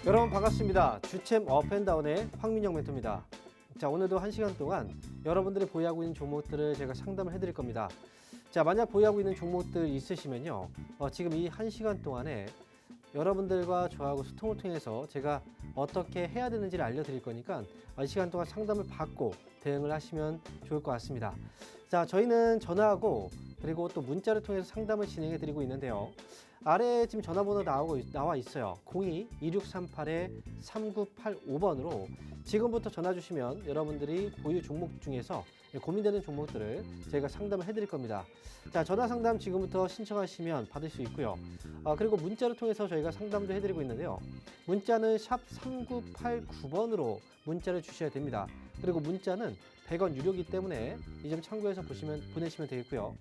여러분 반갑습니다. 주챔 업앤다운의 황민영 멘토입니다. 자, 오늘도 1시간 동안 여러분들이 보유하고 있는 종목들을 제가 상담을 해드릴 겁니다. 자, 만약 보유하고 있는 종목들 있으시면요. 지금 이 1시간 동안에 여러분들과 저하고 소통을 통해서 제가 어떻게 해야 되는지를 알려드릴 거니까 이 시간 동안 상담을 받고 대응을 하시면 좋을 것 같습니다. 자, 저희는 전화하고 그리고 또 문자를 통해서 상담을 진행해 드리고 있는데요. 아래에 지금 전화번호 나와 있어요. 02-2638-3985번으로 지금부터 전화 주시면 여러분들이 보유 종목 중에서 고민되는 종목들을 저희가 상담을 해드릴 겁니다. 자, 전화 상담 지금부터 신청하시면 받을 수 있고요. 그리고 문자를 통해서 저희가 상담도 해드리고 있는데요. 문자는 샵 3989번으로 문자를 주셔야 됩니다. 그리고 문자는 100원 유료이기 때문에 이 점 참고해서 보내시면 되겠고요.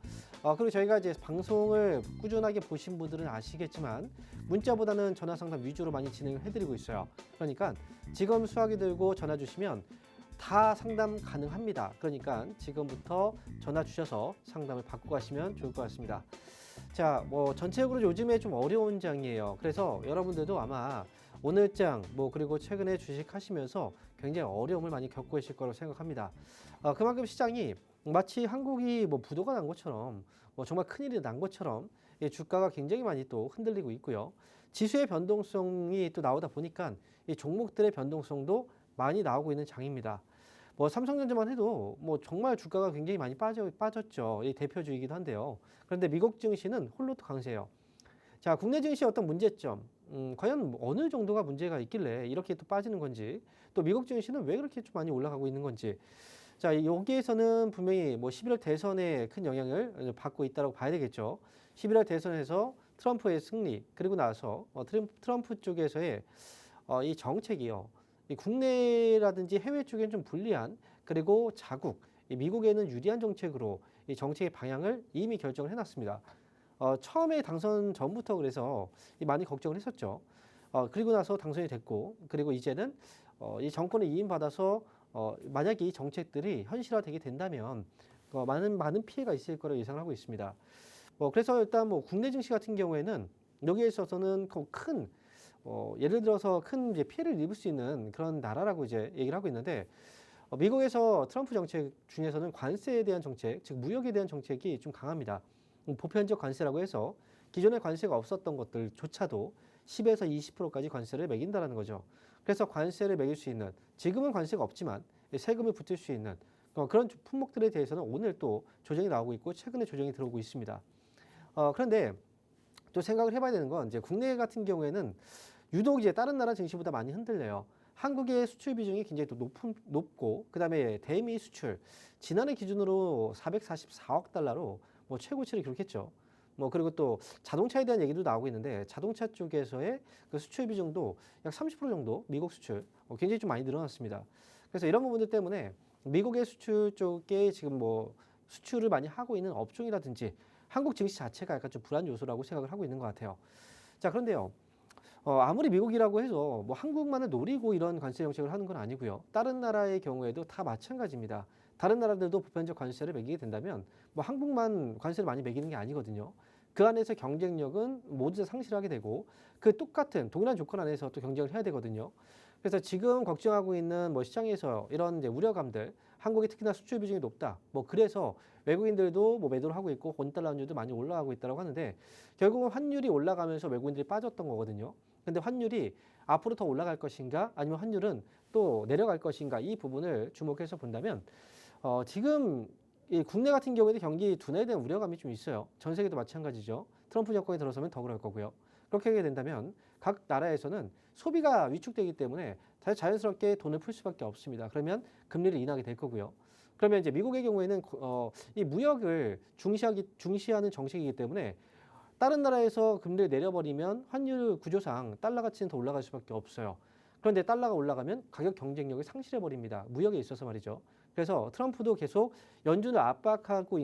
그리고 저희가 이제 방송을 꾸준하게 보신 분들은 아시겠지만 문자보다는 전화 상담 위주로 많이 진행을 해드리고 있어요. 그러니까 지금 수화기 들고 전화 주시면 다 상담 가능합니다. 그러니까 지금부터 전화 주셔서 상담을 받고 가시면 좋을 것 같습니다. 자, 전체적으로 요즘에 좀 어려운 장이에요. 그래서 여러분들도 아마 오늘 장, 그리고 최근에 주식 하시면서 굉장히 어려움을 많이 겪고 계실 거라고 생각합니다. 그만큼 시장이 마치 한국이 부도가 난 것처럼 정말 큰일이 난 것처럼 주가가 굉장히 많이 또 흔들리고 있고요. 지수의 변동성이 또 나오다 보니까 이 종목들의 변동성도 많이 나오고 있는 장입니다. 삼성전자만 해도 정말 주가가 굉장히 많이 빠졌죠. 이 대표주이기도 한데요. 그런데 미국 증시는 홀로 또 강세예요. 자, 국내 증시의 어떤 문제점, 과연 어느 정도가 문제가 있길래 이렇게 또 빠지는 건지, 또 미국 증시는 왜 그렇게 좀 많이 올라가고 있는 건지. 자, 여기에서는 분명히 11월 대선에 큰 영향을 받고 있다고 봐야 되겠죠. 11월 대선에서 트럼프의 승리, 그리고 나서 트럼프 쪽에서의 이 정책이요. 이 국내라든지 해외 쪽에는 좀 불리한, 그리고 자국, 미국에는 유리한 정책으로 이 정책의 방향을 이미 결정을 해놨습니다. 처음에 당선 전부터 그래서 많이 걱정을 했었죠. 그리고 나서 당선이 됐고, 그리고 이제는 이 정권을 이임받아서 만약에 이 정책들이 현실화되게 된다면 많은 피해가 있을 거라고 예상을 하고 있습니다. 그래서 일단 국내 증시 같은 경우에는 여기에 있어서는 큰 예를 들어서 큰 이제 피해를 입을 수 있는 그런 나라라고 이제 얘기를 하고 있는데, 미국에서 트럼프 정책 중에서는 관세에 대한 정책, 즉 무역에 대한 정책이 좀 강합니다. 보편적 관세라고 해서 기존에 관세가 없었던 것들조차도 10에서 20%까지 관세를 매긴다는 거죠. 그래서 관세를 매길 수 있는, 지금은 관세가 없지만 세금을 붙일 수 있는 그런 품목들에 대해서는 오늘 또 조정이 나오고 있고 최근에 조정이 들어오고 있습니다. 그런데 또 생각을 해봐야 되는 건 이제 국내 같은 경우에는 유독 이제 다른 나라 증시보다 많이 흔들려요. 한국의 수출 비중이 굉장히 또 높고, 그 다음에 대미 수출, 지난해 기준으로 444억 달러로 최고치를 기록했죠. 그리고 또 자동차에 대한 얘기도 나오고 있는데, 자동차 쪽에서의 그 수출 비중도 약 30% 정도 미국 수출, 굉장히 좀 많이 늘어났습니다. 그래서 이런 부분들 때문에 미국의 수출 쪽에 지금 수출을 많이 하고 있는 업종이라든지 한국 증시 자체가 약간 좀 불안 요소라고 생각을 하고 있는 것 같아요. 자, 그런데요. 아무리 미국이라고 해서 한국만을 노리고 이런 관세 정책을 하는 건 아니고요. 다른 나라의 경우에도 다 마찬가지입니다. 다른 나라들도 보편적 관세를 매기게 된다면 한국만 관세를 많이 매기는 게 아니거든요. 그 안에서 경쟁력은 모두 다 상실하게 되고, 그 똑같은 동일한 조건 안에서 또 경쟁을 해야 되거든요. 그래서 지금 걱정하고 있는 시장에서 이런 이제 우려감들, 한국이 특히나 수출 비중이 높다. 그래서 외국인들도 매도를 하고 있고 원달러 환율도 많이 올라가고 있다고 하는데, 결국은 환율이 올라가면서 외국인들이 빠졌던 거거든요. 근데 환율이 앞으로 더 올라갈 것인가, 아니면 환율은 또 내려갈 것인가, 이 부분을 주목해서 본다면 지금 이 국내 같은 경우에는 경기 둔화에 대한 우려감이 좀 있어요. 전 세계도 마찬가지죠. 트럼프 정권이 들어서면 더 그럴 거고요. 그렇게 하게 된다면 각 나라에서는 소비가 위축되기 때문에 자연스럽게 돈을 풀 수밖에 없습니다. 그러면 금리를 인하게 될 거고요. 그러면 이제 미국의 경우에는 이 무역을 중시하는 정책이기 때문에 다른 나라에서 금리를 내려버리면 환율 구조상 달러 가치는 더 올라갈 수밖에 없어요. 그런데 달러가 올라가면 가격 경쟁력을 상실해버립니다. 무역에 있어서 말이죠. 그래서 트럼프도 계속 연준을 압박하려고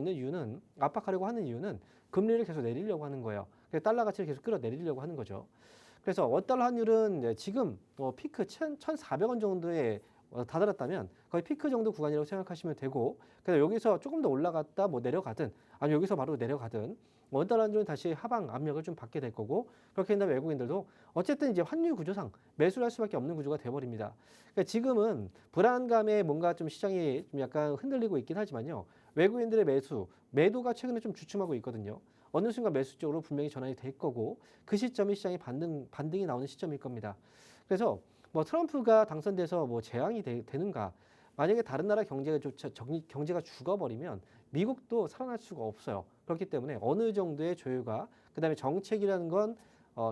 하는 이유는 금리를 계속 내리려고 하는 거예요. 그래서 달러 가치를 계속 끌어내리려고 하는 거죠. 그래서 원달러 환율은 지금 피크 1,400원 정도에 다다랐다면 거의 피크 정도 구간이라고 생각하시면 되고, 그래서 여기서 조금 더 올라갔다 내려가든, 아니면 여기서 바로 내려가든, 원달러는 다시 하방 압력을 좀 받게 될 거고 그렇게 된다면 외국인들도 어쨌든 이제 환율 구조상 매수를 할 수밖에 없는 구조가 돼버립니다. 그러니까 지금은 불안감에 뭔가 좀 시장이 좀 약간 흔들리고 있긴 하지만요. 외국인들의 매도가 최근에 좀 주춤하고 있거든요. 어느 순간 매수 쪽으로 분명히 전환이 될 거고 그 시점이 시장이 반등이 나오는 시점일 겁니다. 그래서 뭐 트럼프가 당선돼서 뭐 재앙이 되는가? 만약에 다른 나라 경제가 죽어버리면 미국도 살아날 수가 없어요. 그렇기 때문에 어느 정도의 조율과 그다음에 정책이라는 건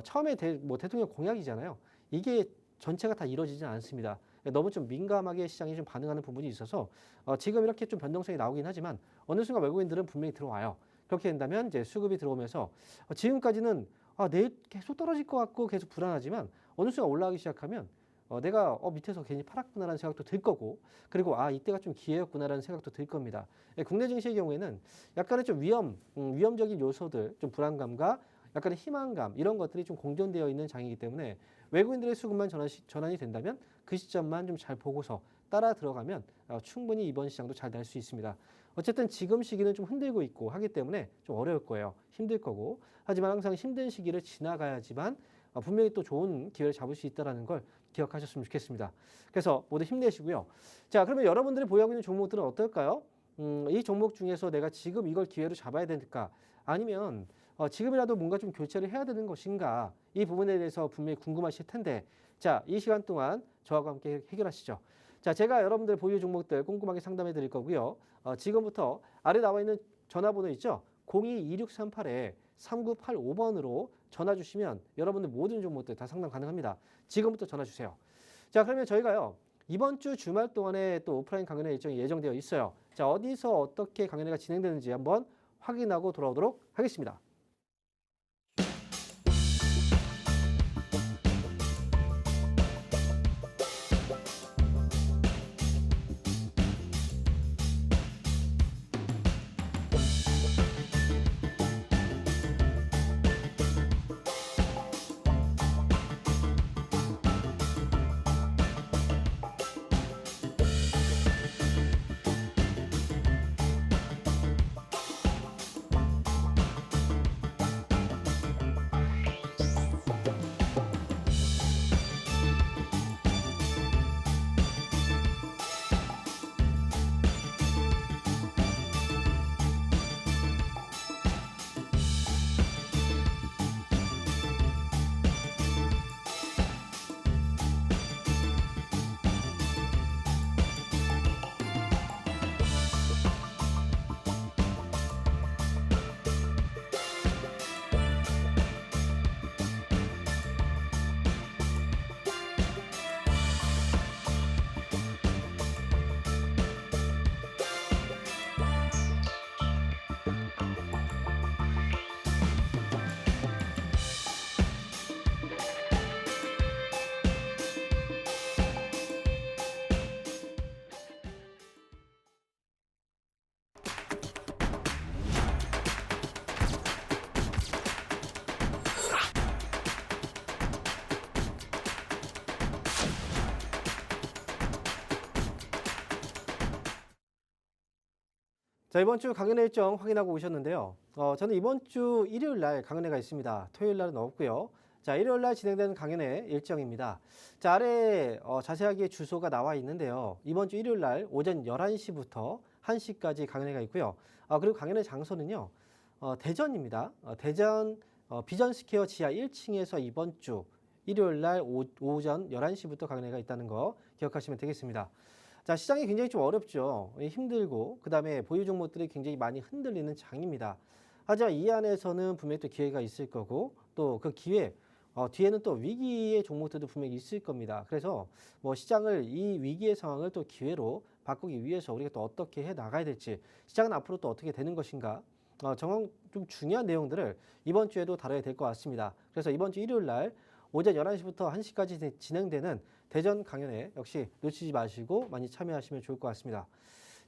처음에 뭐 대통령 공약이잖아요. 이게 전체가 다 이루어지진 않습니다. 너무 좀 민감하게 시장이 좀 반응하는 부분이 있어서 지금 이렇게 좀 변동성이 나오긴 하지만 어느 순간 외국인들은 분명히 들어와요. 그렇게 된다면 이제 수급이 들어오면서 지금까지는 내일 계속 떨어질 것 같고 계속 불안하지만 어느 순간 올라가기 시작하면 내가 밑에서 괜히 팔았구나라는 생각도 들 거고 그리고 이때가 좀 기회였구나라는 생각도 들 겁니다. 국내 증시의 경우에는 약간의 좀 위험적인 요소들, 좀 불안감과 약간의 희망감 이런 것들이 좀 공존되어 있는 장이기 때문에 외국인들의 수급만 전환이 된다면 그 시점만 좀 잘 보고서 따라 들어가면 충분히 이번 시장도 잘 날 수 있습니다. 어쨌든 지금 시기는 좀 흔들고 있고 하기 때문에 좀 어려울 거예요. 힘들 거고. 하지만 항상 힘든 시기를 지나가야지만 분명히 또 좋은 기회를 잡을 수 있다는 걸 기억하셨으면 좋겠습니다. 그래서 모두 힘내시고요. 자, 그러면 여러분들이 보유하고 있는 종목들은 어떨까요? 이 종목 중에서 내가 지금 이걸 기회로 잡아야 될까? 아니면 지금이라도 뭔가 좀 교체를 해야 되는 것인가? 이 부분에 대해서 분명히 궁금하실 텐데 자, 이 시간 동안 저하고 함께 해결하시죠. 자, 제가 여러분들 보유 종목들 꼼꼼하게 상담해 드릴 거고요. 지금부터 아래 나와 있는 전화번호 있죠? 02-2638-3985번으로 전화 주시면 여러분들 모든 종목들 다 상담 가능합니다. 지금부터 전화 주세요. 자, 그러면 저희가요. 이번 주 주말 동안에 또 오프라인 강연회 일정이 예정되어 있어요. 자, 어디서 어떻게 강연회가 진행되는지 한번 확인하고 돌아오도록 하겠습니다. 자, 이번 주 강연회 일정 확인하고 오셨는데요. 저는 이번 주 일요일 날 강연회가 있습니다. 토요일 날은 없고요. 자, 일요일 날 진행되는 강연회 일정입니다. 자, 아래 자세하게 주소가 나와 있는데요. 이번 주 일요일 날 오전 11시부터 1시까지 강연회가 있고요. 그리고 강연회 장소는요. 대전입니다. 대전 비전스퀘어 지하 1층에서 이번 주 일요일 날 오전 11시부터 강연회가 있다는 거 기억하시면 되겠습니다. 자, 시장이 굉장히 좀 어렵죠. 힘들고 그다음에 보유 종목들이 굉장히 많이 흔들리는 장입니다. 하지만 이 안에서는 분명히 또 기회가 있을 거고 또 그 기회 뒤에는 또 위기의 종목들도 분명히 있을 겁니다. 그래서 뭐 시장을 이 위기의 상황을 또 기회로 바꾸기 위해서 우리가 또 어떻게 해 나가야 될지 시장은 앞으로 또 어떻게 되는 것인가 좀 중요한 내용들을 이번 주에도 다뤄야 될 것 같습니다. 그래서 이번 주 일요일 날 오전 11시부터 1시까지 진행되는 대전 강연회 역시 놓치지 마시고 많이 참여하시면 좋을 것 같습니다.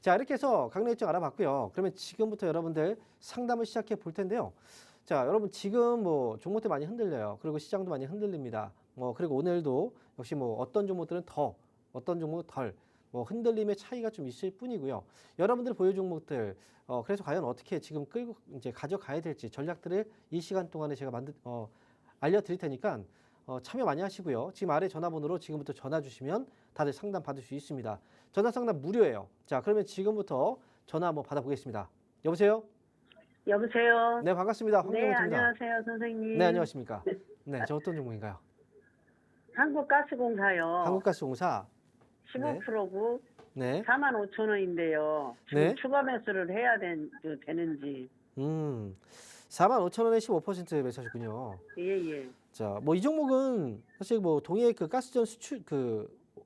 자, 이렇게 해서 강연회 일정 알아봤고요. 그러면 지금부터 여러분들 상담을 시작해 볼 텐데요. 자, 여러분 지금 뭐 종목들 많이 흔들려요. 그리고 시장도 많이 흔들립니다. 그리고 오늘도 역시 뭐 어떤 종목들은 더, 어떤 종목은 덜, 뭐 흔들림의 차이가 좀 있을 뿐이고요. 여러분들 보유 종목들 그래서 과연 어떻게 지금 끌고 이제 가져가야 될지 전략들을 이 시간 동안에 제가 알려드릴 테니까 참여 많이 하시고요. 지금 아래 전화번호로 지금부터 전화 주시면 다들 상담 받을 수 있습니다. 전화 상담 무료예요. 자, 그러면 지금부터 전화 한번 받아보겠습니다. 여보세요? 여보세요. 네, 반갑습니다. 네, 황명호입니다. 안녕하세요, 선생님. 네, 안녕하십니까? 네, 저 어떤 종목인가요? 한국가스공사요. 한국가스공사. 15%고 네. 45,000원인데요. 지금 네. 추가 매수를 해야 되는지. 45,000원에 15% 매수하셨군요. 예, 예. 자, 뭐 이 종목은 사실 뭐 동해 그 가스전 수출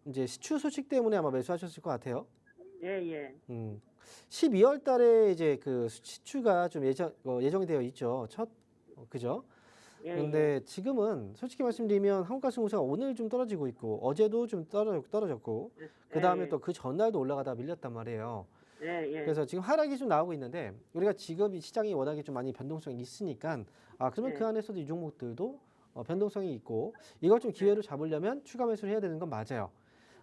이제 시추 소식 때문에 아마 매수하셨을 것 같아요. 예, 예. 12월 달에 이제 그 시추가 좀 예정이 되어 있죠. 그죠? 예, 근데 지금은 솔직히 말씀드리면 한국가스공사가 오늘 좀 떨어지고 있고 어제도 좀 떨어졌고 그 다음에 또 그 전날도 올라가다 밀렸단 말이에요. 예, 예. 그래서 지금 하락이 좀 나오고 있는데 우리가 지금 이 시장이 워낙에 좀 많이 변동성이 있으니까 그러면 그 안에서도 이 종목들도 변동성이 있고 이걸 좀 기회로 잡으려면 추가 매수를 해야 되는 건 맞아요.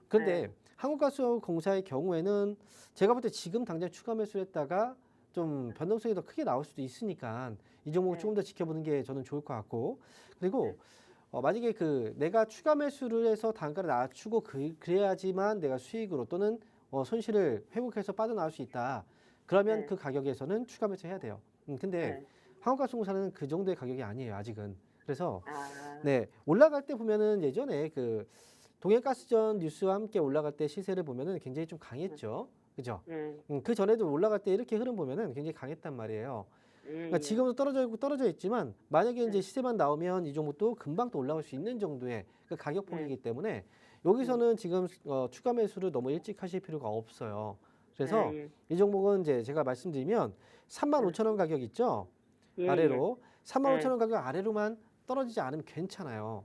그런데 한국가스공사의 경우에는 제가 볼 때 지금 당장 추가 매수를 했다가 좀 변동성이 더 크게 나올 수도 있으니까 이 종목을 조금 더 지켜보는 게 저는 좋을 것 같고 그리고 만약에 내가 추가 매수를 해서 단가를 낮추고 그래야지만 내가 수익으로 또는 손실을 회복해서 빠져나올 수 있다. 그러면 그 가격에서는 추가 매수해야 돼요. 근데 한국가스공사는 그 정도의 가격이 아니에요. 아직은. 그래서 네, 올라갈 때 보면은 예전에 그 동해가스전 뉴스와 함께 올라갈 때 시세를 보면은 굉장히 좀 강했죠. 그죠? 그 전에도 올라갈 때 이렇게 흐름 보면은 굉장히 강했단 말이에요. 그러니까 지금도 떨어져 있지만 만약에 이제 시세만 나오면 이 종목도 금방 또 올라올 수 있는 정도의 그 가격폭이기 때문에 여기서는 지금 추가 매수를 너무 일찍 하실 필요가 없어요. 그래서 이 종목은 이제 제가 말씀드리면 35,000원 가격 있죠? 아래로 35,000원 가격 아래로만 떨어지지 않으면 괜찮아요.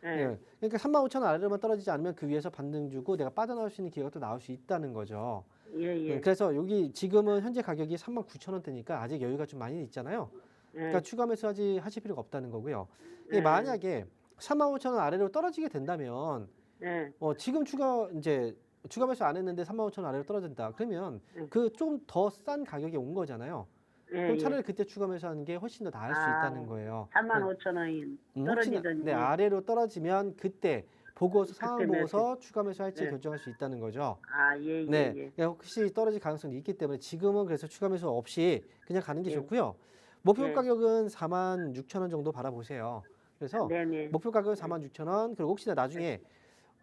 예. 그러니까 35,000원 아래로만 떨어지지 않으면 그 위에서 반등 주고 내가 빠져나올 수 있는 기회가 또 나올 수 있다는 거죠. 그래서 여기 지금은 현재 가격이 39,000원대니까 아직 여유가 좀 많이 있잖아요. 그러니까 추가 매수 하실 필요가 없다는 거고요. 만약에 35,000원 아래로 떨어지게 된다면 지금 추가 매수 안 했는데 35,000원 아래로 떨어진다. 그러면 그 좀 더 싼 가격이 온 거잖아요. 그럼 차라리 그때 추가 매수하는 게 훨씬 더 나을 수 있다는 거예요. 35,000원이 떨어지든지. 네, 아래로 떨어지면 그때 상황 보고서 추가 매수할지 결정할 수 있다는 거죠. 네, 그러니까 혹시 떨어질 가능성이 있기 때문에 지금은 그래서 추가 매수 없이 그냥 가는 게 좋고요. 목표 가격은 46,000원 정도 바라보세요. 그래서 목표 가격은 46,000원. 그리고 혹시나 나중에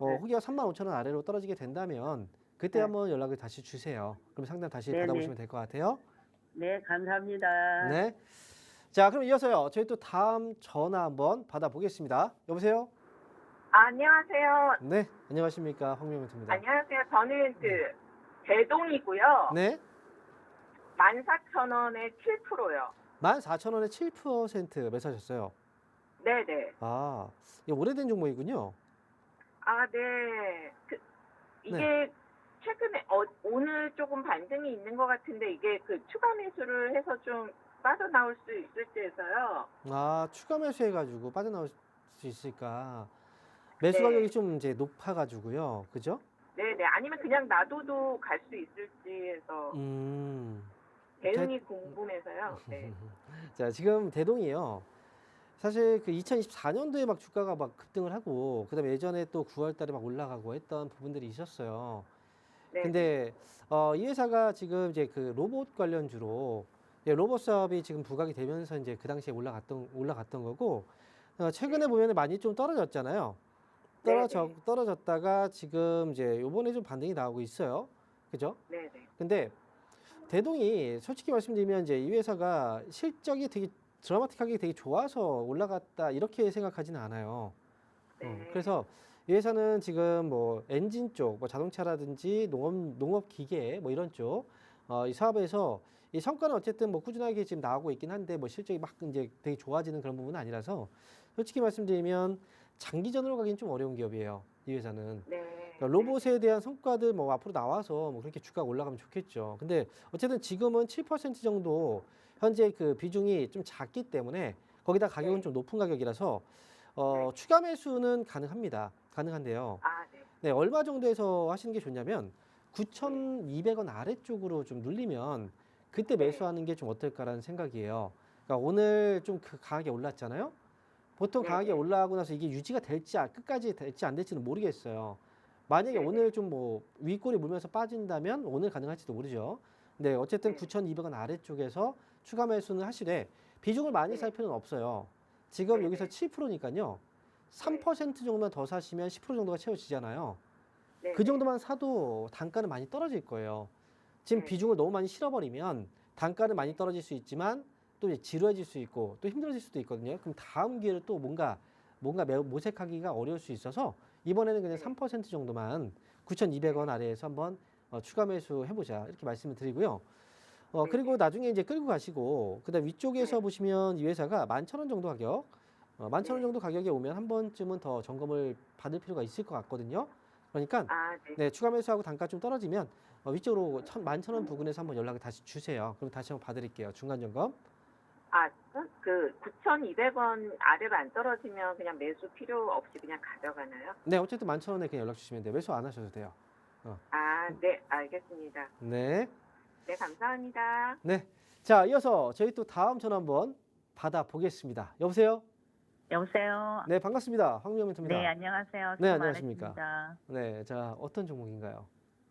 혹여 35,000원 아래로 떨어지게 된다면 그때 한번 연락을 다시 주세요. 그럼 상담 다시 받아보시면 될 것 같아요. 네, 감사합니다. 네. 자, 그럼 이어서요. 저희 또 다음 전화 한번 받아보겠습니다. 여보세요? 안녕하세요. 네, 안녕하십니까. 황명호입니다. 안녕하세요. 저는 대동이고요. 네. 14,000원에 7%요. 14,000원에 7% 매수하셨어요. 네네. 이게 오래된 종목이군요. 네. 이게 최근에 오늘 조금 반등이 있는 것 같은데 이게 추가 매수를 해서 좀 빠져나올 수 있을지 해서요. 추가 매수해가지고 빠져나올 수 있을까. 매수 가격이 좀 이제 높아가지고요. 그죠? 네네. 아니면 그냥 놔둬도 갈 수 있을지 해서. 대응이 궁금해서요. 네. 자, 지금 대동이요. 사실 2024년도에 막 주가가 막 급등을 하고, 그다음에 예전에 또 9월 달에 막 올라가고 했던 부분들이 있었어요. 근데 이 회사가 지금 이제 로봇 관련주로 로봇 사업이 지금 부각이 되면서 이제 그 당시에 올라갔던 거고, 최근에 보면 많이 좀 떨어졌잖아요. 떨어졌다가 지금 이제 요번에 좀 반등이 나오고 있어요. 그죠? 네네. 근데 대동이 솔직히 말씀드리면 이제 이 회사가 실적이 되게 드라마틱하게 되게 좋아서 올라갔다 이렇게 생각하지는 않아요. 그래서 이 회사는 지금 뭐 엔진 쪽, 뭐 자동차라든지 농업 기계 뭐 이런 쪽 이 사업에서 이 성과는 어쨌든 뭐 꾸준하게 지금 나오고 있긴 한데 뭐 실적이 막 이제 되게 좋아지는 그런 부분은 아니라서 솔직히 말씀드리면 장기전으로 가긴 좀 어려운 기업이에요. 이 회사는. 그러니까 로봇에 대한 성과들 뭐 앞으로 나와서 뭐 그렇게 주가가 올라가면 좋겠죠. 근데 어쨌든 지금은 7% 정도 현재 비중이 좀 작기 때문에 거기다 가격은 좀 높은 가격이라서 추가 매수는 가능한데요. 네, 얼마 정도에서 하시는 게 좋냐면 9,200원 아래쪽으로 좀 눌리면 그때 네. 매수하는 게 좀 어떨까라는 생각이에요. 그러니까 오늘 좀 강하게 올랐잖아요. 보통 네, 강하게 네. 올라가고 나서 이게 유지가 될지 끝까지 될지 안 될지는 모르겠어요. 만약에 네, 오늘 좀 뭐 윗골이 물면서 빠진다면 오늘 가능할지도 모르죠. 근데 어쨌든 네. 9,200원 아래쪽에서 추가 매수는 하시되 비중을 많이 네. 살 필요는 없어요. 지금 네, 여기서 네. 7%니까요. 3% 정도만 더 사시면 10% 정도가 채워지잖아요. 네, 그 네. 정도만 사도 단가는 많이 떨어질 거예요. 지금 네. 비중을 너무 많이 실어버리면 단가는 많이 떨어질 수 있지만 또 이제 지루해질 수 있고 또 힘들어질 수도 있거든요. 그럼 다음 기회를 또 뭔가 모색하기가 어려울 수 있어서 이번에는 그냥 네. 3% 정도만 9,200원 아래에서 한번 추가 매수 해보자 이렇게 말씀을 드리고요. 그리고 나중에 이제 끌고 가시고 그다음 위쪽에서 네. 보시면 이 회사가 11,000원 정도 가격, 11,000원 정도 가격에 오면 한 번쯤은 더 점검을 받을 필요가 있을 것 같거든요. 그러니까 아, 네. 네, 추가 매수하고 단가 좀 떨어지면 위쪽으로 11,000원 부근에서 한번 연락을 다시 주세요. 그럼 다시 한번 봐드릴게요. 중간 점검. 아, 그 9,200원 아래로 안 떨어지면 그냥 매수 필요 없이 그냥 가져가나요? 네, 어쨌든 11,000원에 그냥 연락 주시면 돼요. 매수 안 하셔도 돼요. 아, 네, 알겠습니다. 네. 네, 감사합니다. 네. 자, 이어서 저희 또 다음 전화 한번 받아보겠습니다. 여보세요? 여보세요. 네, 반갑습니다. 황미영 멘토입니다. 네, 안녕하세요. 네, 수고 안녕하십니까. 많으십니다. 네, 자, 어떤 종목인가요?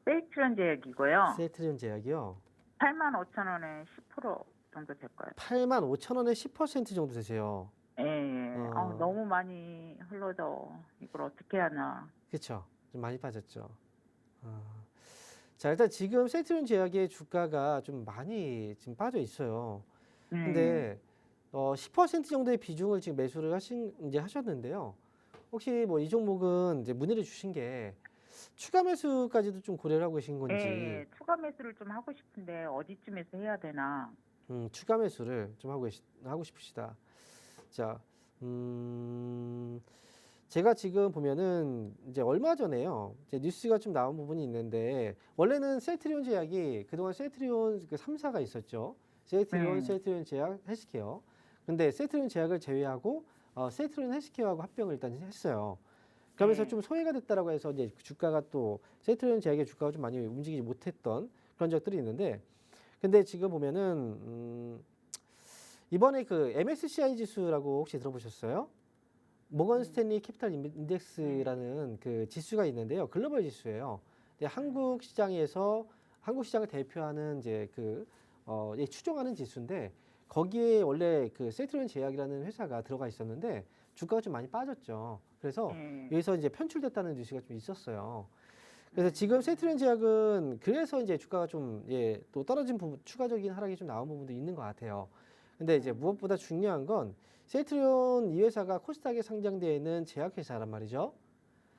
세이트론 제약이고요. 세트리온 제약이요. 85,000원에 10% 정도 될 거예요. 85,000원에 10% 정도 되세요. 예, 예. 어. 너무 많이 흘러져. 이걸 어떻게 하나. 그렇죠. 좀 많이 빠졌죠. 자, 일단 지금 세트리온 제약의 주가가 좀 많이 지금 빠져 있어요. 근데 10% 정도의 비중을 지금 매수를 하셨는데요. 혹시 뭐 이 종목은 이제 문의를 주신 게 추가 매수까지도 좀 고려를 하고 계신 건지, 예, 추가 매수를 좀 하고 싶은데 어디쯤에서 해야 되나. 추가 매수를 좀 하고 싶으시다. 자, 제가 지금 보면은 이제 얼마 전에요. 이제 뉴스가 좀 나온 부분이 있는데 원래는 셀트리온 제약이 그동안 셀트리온 그 3사가 있었죠. 셀트리온, 셀트리온 제약, 헬스케어. 근데 셀트리온 제약을 제외하고 셀트리온 헬스케어하고 합병을 일단 했어요. 그러면서 네. 좀 소외가 됐다라고 해서 이제 주가가 또 셀트리온 제약의 주가가 좀 많이 움직이지 못했던 그런 적들이 있는데, 근데 지금 보면은 이번에 그 MSCI 지수라고 혹시 들어보셨어요? 모건 스탠리 캐피탈 인덱스라는 그 지수가 있는데요. 글로벌 지수예요. 근데 한국 시장을 대표하는 이제 추종하는 지수인데 거기에 원래 그 셀트리온 제약이라는 회사가 들어가 있었는데 주가가 좀 많이 빠졌죠. 그래서 여기서 이제 편출됐다는 뉴스가 좀 있었어요. 그래서 지금 셀트리온 제약은 그래서 이제 주가가 좀 또 떨어진 부분, 추가적인 하락이 좀 나온 부분도 있는 것 같아요. 근데 이제 무엇보다 중요한 건 셀트리온 이 회사가 코스닥에 상장되어 있는 제약회사란 말이죠.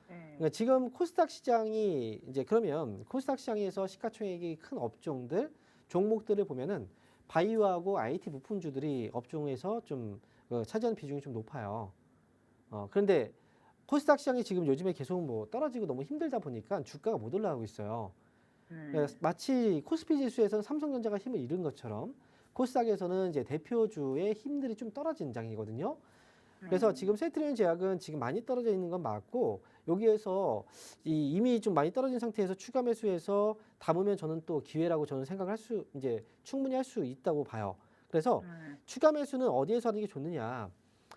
그러니까 지금 코스닥 시장이 이제 그러면 코스닥 시장에서 시가총액이 큰 업종들, 종목들을 보면은 바이오하고 IT 부품주들이 업종에서 좀 차지하는 비중이 좀 높아요. 그런데 코스닥 시장이 지금 요즘에 계속 뭐 떨어지고 너무 힘들다 보니까 주가가 못 올라가고 있어요. 그러니까 마치 코스피 지수에서는 삼성전자가 힘을 잃은 것처럼 코스닥에서는 이제 대표주의 힘들이 좀 떨어진 장이거든요. 그래서 지금 셀트리온 제약은 지금 많이 떨어져 있는 건 맞고 여기에서 이미 좀 많이 떨어진 상태에서 추가 매수해서 담으면 저는 또 기회라고 저는 생각할 수 이제 충분히 할 수 있다고 봐요. 그래서 추가 매수는 어디에서 하는 게 좋느냐?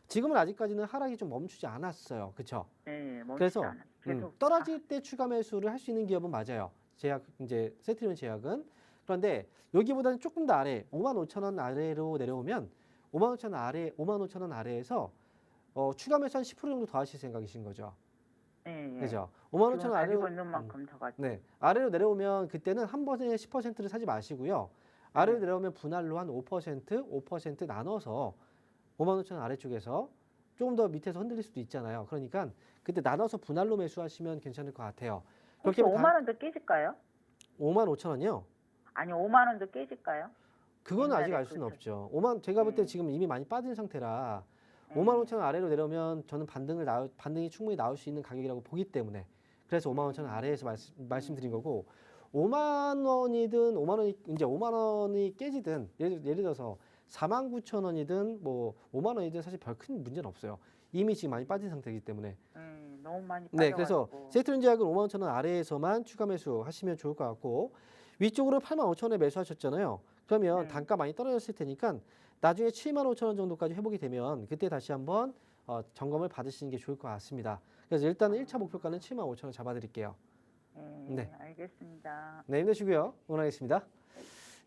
지금은 아직까지는 하락이 좀 멈추지 않았어요. 그렇죠? 네, 그래서 계속 떨어질 때 추가 매수를 할 수 있는 기업은 맞아요. 제약 이제 셀트리온 제약은. 그런데 여기보다는 조금 더 아래 55,000원 아래로 내려오면 55,000원 아래에서 추가 매수 한 10% 정도 더 하실 생각이신 거죠. 네, 그죠? 지금 55,000원 아래로 가지고 있는 만큼 더 가지고. 네. 아래로 내려오면 그때는 한 번에 10%를 사지 마시고요. 아래로 내려오면 분할로 한 5% 나눠서 55,000원 아래쪽에서 조금 더 밑에서 흔들릴 수도 있잖아요. 그러니까 그때 나눠서 분할로 매수하시면 괜찮을 것 같아요. 혹시 그렇게 5만 원도 깨질까요? 55,000원이요? 아니, 5만 원도 깨질까요? 그건 아직 알 옛날에 수는 그 없죠. 제가 볼 때 지금 이미 많이 빠진 상태라 55,000원 아래로 내려오면 저는 반등이 충분히 나올 수 있는 가격이라고 보기 때문에 그래서 55,000원 아래에서 말씀드린 거고 5만 원이든 5만 원이 깨지든 예를 들어서 49,000원이든 뭐 5만 원이든 사실 별 큰 문제는 없어요. 이미 지금 많이 빠진 상태이기 때문에. 너무 많이 네, 그래서 빠져가지고. 세트렌즈약은 51,000원 아래에서만 추가 매수 하시면 좋을 것 같고 위쪽으로 85,000원에 매수하셨잖아요. 그러면 네. 단가 많이 떨어졌을 테니까 나중에 75,000원 정도까지 회복이 되면 그때 다시 한번 점검을 받으시는 게 좋을 것 같습니다. 그래서 일단은 1차 목표가는 75,000원 잡아드릴게요. 네, 네. 알겠습니다. 네, 힘내시고요. 응원하겠습니다.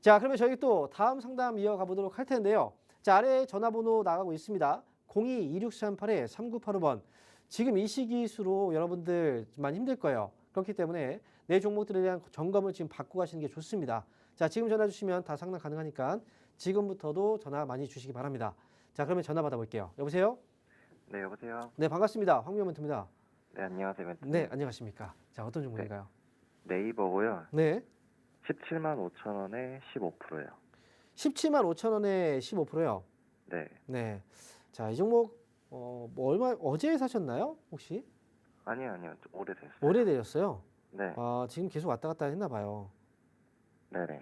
자, 그러면 저희 또 다음 상담 이어가 보도록 할 텐데요. 자, 아래에 전화번호 나가고 있습니다. 02-2638-3985번. 지금 이 시기수로 여러분들 많이 힘들 거예요. 그렇기 때문에 내 종목들에 대한 점검을 지금 받고 가시는 게 좋습니다. 자, 지금 전화 주시면 다 상담 가능하니까 지금부터도 전화 많이 주시기 바랍니다. 자, 그러면 전화 받아볼게요. 여보세요? 네, 여보세요. 네, 반갑습니다. 황미호 멘토입니다. 네, 안녕하세요, 멘토님. 네, 안녕하십니까. 자, 어떤 종목인가요? 네이버고요. 네. 17만 5천 원에 15%예요. 17만 5천 원에 15%요. 네. 네. 자, 이 종목 뭐 얼마 어제 사셨나요? 혹시? 아니요, 좀 오래됐어요. 오래되셨어요? 네. 아, 지금 계속 왔다 갔다 했나 봐요. 네네.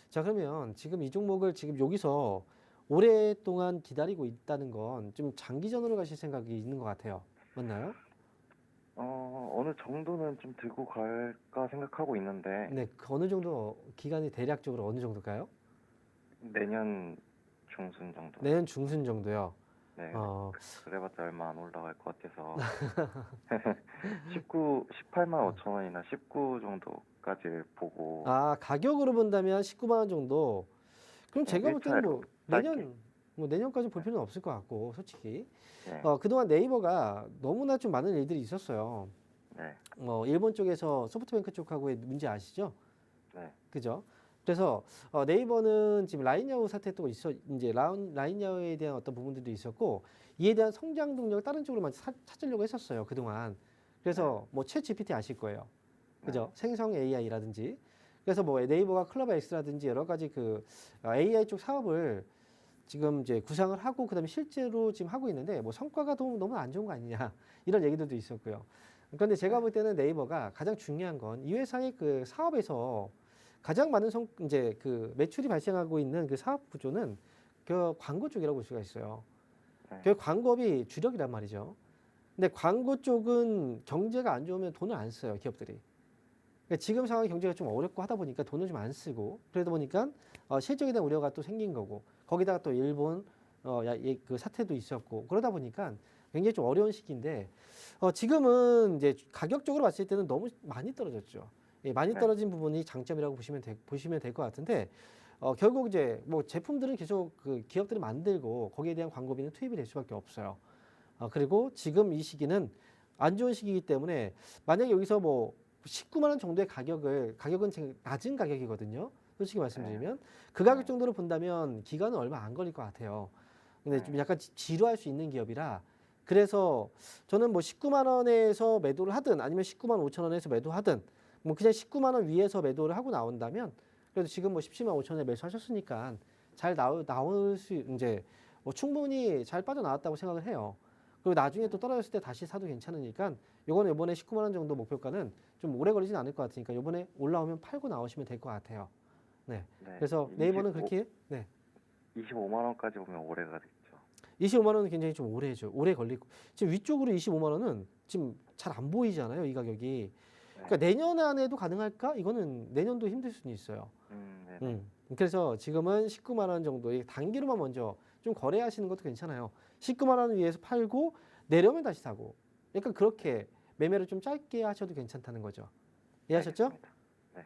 자, 그러면 지금 이 종목을 지금 여기서 오랫동안 기다리고 있다는 건 좀 장기전으로 가실 생각이 있는 것 같아요. 맞나요? 어느 정도는 좀 들고 갈까 생각하고 있는데 네, 그 어느 정도 기간이 대략적으로 어느 정도일까요? 내년 중순 정도. 내년 중순 정도요. 네. 어, 그래봤자 얼마 안 올라갈 것 같아서 18만 5천 원이나 19 정도까지 보고 아, 가격으로 본다면 19만 원 정도. 그럼 제가 볼 때는 뭐 짧게. 내년까지 볼 필요는 없을 것 같고, 솔직히. 네. 그동안 네이버가 너무나 좀 많은 일들이 있었어요. 네. 일본 쪽에서 소프트뱅크 쪽하고의 문제 아시죠? 네. 그죠? 그래서 네이버는 지금 라인야후 사태 또 이제 라인야후에 대한 어떤 부분들도 있었고 이에 대한 성장 동력을 다른 쪽으로 많이 찾으려고 했었어요 그동안. 그래서 뭐 챗 GPT 아실 거예요, 그죠? 생성 AI라든지. 그래서 뭐 네이버가 클로버 X라든지 여러 가지 그 AI 쪽 사업을 지금 이제 구상을 하고 그다음에 실제로 지금 하고 있는데 뭐 성과가 너무 안 좋은 거 아니냐 이런 얘기들도 있었고요. 그런데 제가 볼 때는 네이버가 가장 중요한 건 이 회사의 그 사업에서 가장 많은 이제 그 매출이 발생하고 있는 그 사업 구조는 그 광고 쪽이라고 볼 수가 있어요. 그 광고업이 주력이란 말이죠. 근데 광고 쪽은 경제가 안 좋으면 돈을 안 써요, 기업들이. 그러니까 지금 상황 경제가 좀 어렵고 하다 보니까 돈을 좀 안 쓰고 그러다 보니까 실적에 대한 우려가 또 생긴 거고 거기다가 또 일본 그 사태도 있었고 그러다 보니까 굉장히 좀 어려운 시기인데 지금은 이제 가격적으로 봤을 때는 너무 많이 떨어졌죠. 예, 많이 떨어진 부분이 장점이라고 보시면 될 것 같은데 결국 이제 뭐 제품들은 계속 그 기업들이 만들고 거기에 대한 광고비는 투입이 될 수밖에 없어요. 그리고 지금 이 시기는 안 좋은 시기이기 때문에 만약에 여기서 뭐 19만 원 정도의 가격은 지금 낮은 가격이거든요. 솔직히 말씀드리면 그 가격 정도로 본다면 기간은 얼마 안 걸릴 것 같아요. 근데 좀 약간 지루할 수 있는 기업이라 그래서 저는 뭐 19만 원에서 매도를 하든 아니면 19만 5천 원에서 매도하든 뭐 그냥 19만 원 위에서 매도를 하고 나온다면 그래도 지금 뭐 17만 5천 원에 매수하셨으니까 잘 나올 수 이제 뭐 충분히 잘 빠져나왔다고 생각을 해요. 그리고 나중에 또 떨어졌을 때 다시 사도 괜찮으니까 이번에 19만 원 정도 목표가는 좀 오래 걸리진 않을 것 같으니까 이번에 올라오면 팔고 나오시면 될 것 같아요. 네. 그래서 네이버는 그렇게 25만 원까지 보면 오래 가겠죠. 25만 원은 굉장히 좀 오래 걸리고 지금 위쪽으로 25만 원은 지금 잘 안 보이잖아요, 이 가격이. 그러니까 내년 안에도 가능할까? 이거는 내년도 힘들 수는 있어요. 그래서 지금은 19만 원 정도의 단기로만 먼저 좀 거래하시는 것도 괜찮아요. 19만 원 위에서 팔고 내려오면 다시 사고. 약간 그렇게 매매를 좀 짧게 하셔도 괜찮다는 거죠. 이해하셨죠? 네.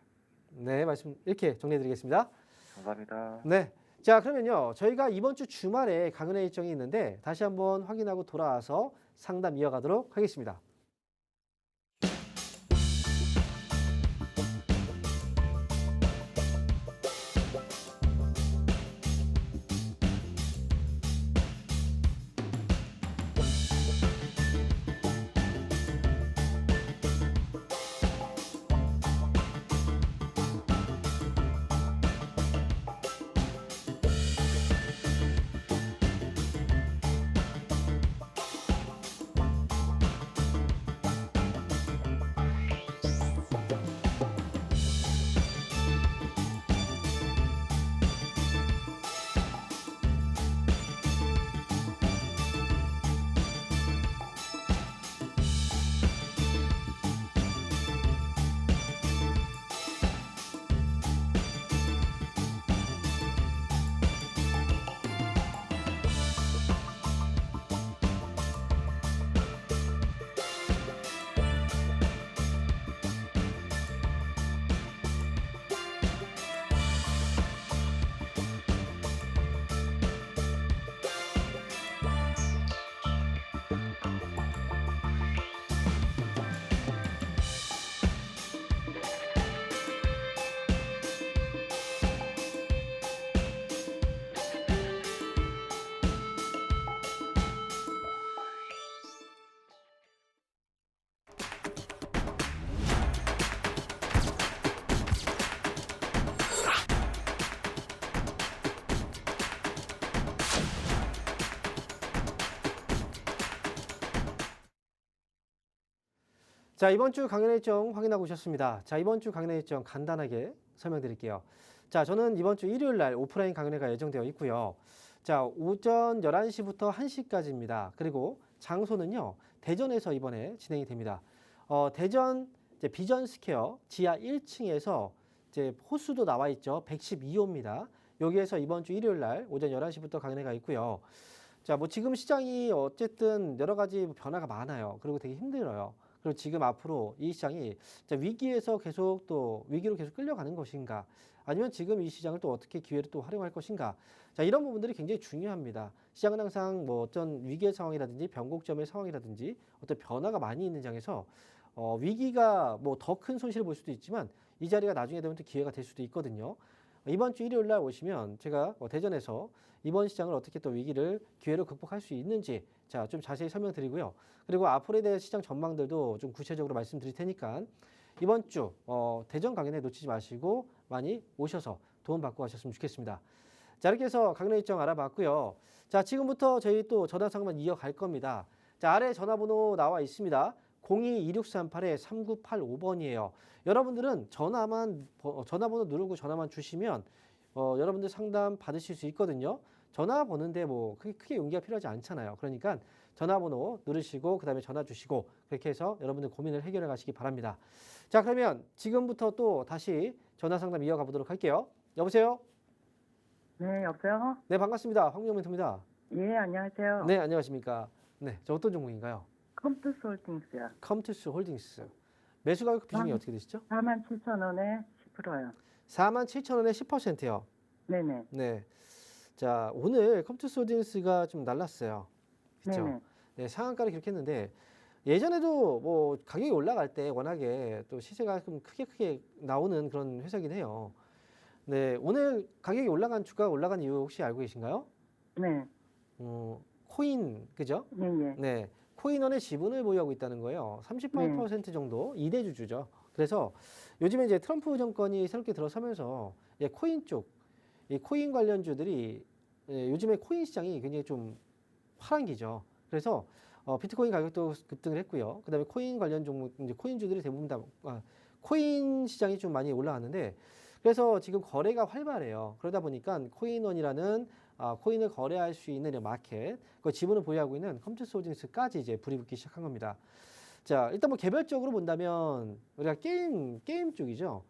네, 말씀 이렇게 정리해드리겠습니다. 감사합니다. 네. 자, 그러면요. 저희가 이번 주 주말에 강연회 일정이 있는데 다시 한번 확인하고 돌아와서 상담 이어가도록 하겠습니다. 자, 이번 주 강연 일정 확인하고 오셨습니다. 자, 이번 주 강연 일정 간단하게 설명드릴게요. 자, 저는 이번 주 일요일 날 오프라인 강연회가 예정되어 있고요. 자, 오전 11시부터 1시까지입니다. 그리고 장소는요, 대전에서 이번에 진행이 됩니다. 대전 이제 비전 스퀘어 지하 1층에서 이제 호수도 나와 있죠. 112호입니다. 여기에서 이번 주 일요일 날 오전 11시부터 강연회가 있고요. 자, 뭐 지금 시장이 어쨌든 여러 가지 변화가 많아요. 그리고 되게 힘들어요. 그리고 지금 앞으로 이 시장이 위기에서 계속 또 위기로 계속 끌려가는 것인가, 아니면 지금 이 시장을 또 어떻게 기회를 또 활용할 것인가. 자, 이런 부분들이 굉장히 중요합니다. 시장은 항상 뭐 어떤 위기의 상황이라든지 변곡점의 상황이라든지 어떤 변화가 많이 있는 장에서 위기가 뭐 더 큰 손실을 볼 수도 있지만 이 자리가 나중에 되면 또 기회가 될 수도 있거든요. 이번 주 일요일 날 오시면 제가 대전에서 이번 시장을 어떻게 또 위기를 기회로 극복할 수 있는지 자, 좀 자세히 설명드리고요. 그리고 앞으로에 대한 시장 전망들도 좀 구체적으로 말씀드릴 테니까 이번 주 대전 강연회 놓치지 마시고 많이 오셔서 도움받고 가셨으면 좋겠습니다. 자, 이렇게 해서 강연 일정 알아봤고요. 자, 지금부터 저희 또 전화 상담 이어갈 겁니다. 자, 아래 전화번호 나와 있습니다. 02-2638-3985번이에요. 여러분들은 전화번호 누르고 전화만 주시면 여러분들 상담 받으실 수 있거든요. 전화 보는데 뭐 크게 용기가 필요하지 않잖아요. 그러니까 전화번호 누르시고 그다음에 전화 주시고 그렇게 해서 여러분들 고민을 해결해 가시기 바랍니다. 자, 그러면 지금부터 또 다시 전화 상담 이어가 보도록 할게요. 여보세요? 네, 여보세요? 네, 반갑습니다. 황민영 멘토입니다. 예, 안녕하세요. 네, 안녕하십니까? 네, 저 어떤 종목인가요? 컴투스 홀딩스요. 컴투스 홀딩스. 매수 가격 비중이 어떻게 되시죠? 47,000원에 10%요. 47,000원에 10%요. 네네. 네. 자, 오늘 컴투스 홀딩스가 좀 날랐어요. 그렇죠? 네네. 네, 상한가를 기록했는데 예전에도 뭐 가격이 올라갈 때 워낙에 또 시세가 좀 크게 나오는 그런 회사긴 해요. 네, 오늘 가격이 주가가 올라간 이유 혹시 알고 계신가요? 네. 코인, 그죠? 예예. 네, 코인원의 지분을 보유하고 있다는 거예요. 38% 정도 이대주주죠. 그래서 요즘에 이제 트럼프 정권이 새롭게 들어서면서 코인 쪽, 이 코인 관련주들이 요즘에 코인 시장이 굉장히 좀 화랑기죠. 그래서 비트코인 가격도 급등을 했고요. 그다음에 코인 관련 종목, 이제 코인주들이 대부분 다 코인 시장이 좀 많이 올라갔는데, 그래서 지금 거래가 활발해요. 그러다 보니까 코인원이라는 코인을 거래할 수 있는 이 마켓, 그 지분을 보유하고 있는 컴투스 홀딩스까지 이제 불이 붙기 시작한 겁니다. 자, 일단 뭐 개별적으로 본다면 우리가 게임 쪽이죠.